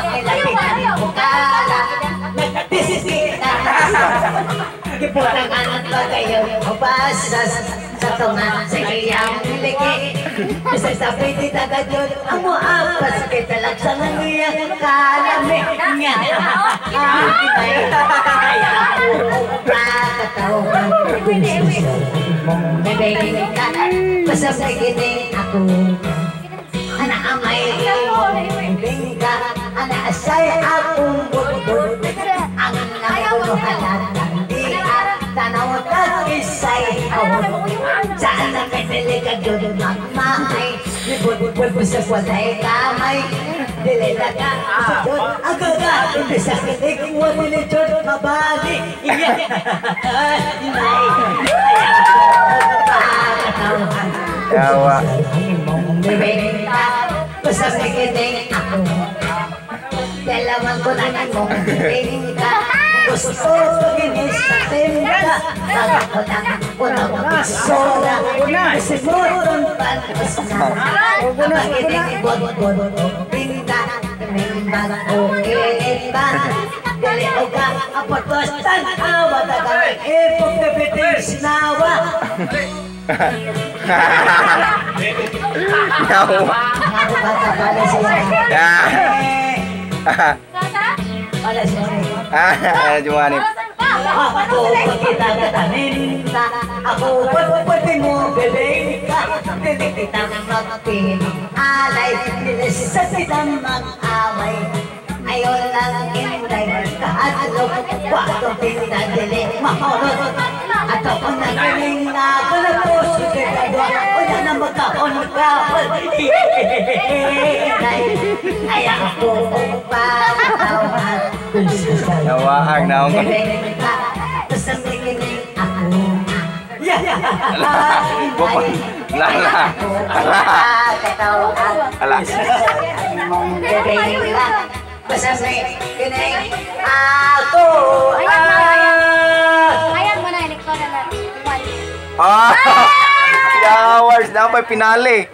Kailangan ko kala nagdisisita. Kiputangan ba kayo mabasas sa tunga sa iyang liki. Isa sa pwede tagad yun ang muapas kita lang sa ngayang kalami niya. Kaya ako kakatawa bibigin ka basta biginin ako. Anak amay bibigin ka anak asay akong budbud. Ang nakunuhalan ng diat tanaw tag-isay ako. Saan na may delikad yun magmamay. Libud-bud mo sa walay kamay. Dililat ka sa dun agad. Hindi sa kilig mo nilidod mabali. Inay pakatawa. Yawa. Bibigin ka basta biginin ako. Dalawang kunanan mong bibigin ka. Gusto ko ginis sa tinda. Bakit ko lang unang magsola. Simuron pantas na. Makinig bod-bod o pinda. Mimbag o kinita. Dili o ka apotosan. Awa na kami ipog na bitin sinawa. Yawa. Pala siya. Pala siya. Cuma nih. Ako kita kataminta. Ako pwede mo bebeng ka. Dili kita magpinalay. Dili sa kitang mag-away. Ayaw lang inday. Kahadlok wakto pinta dili mahulot. At ako nagaling na kalapuso kita ba. O na na magkaon-kaon. Kaya ako pagkatawa. Yawaan naon ka. Basta biginin ako. Bukan. Lala. Ala. Basta biginin ako. Ayan mo na, elektoral na. Ah! Yawars, dapat pinali.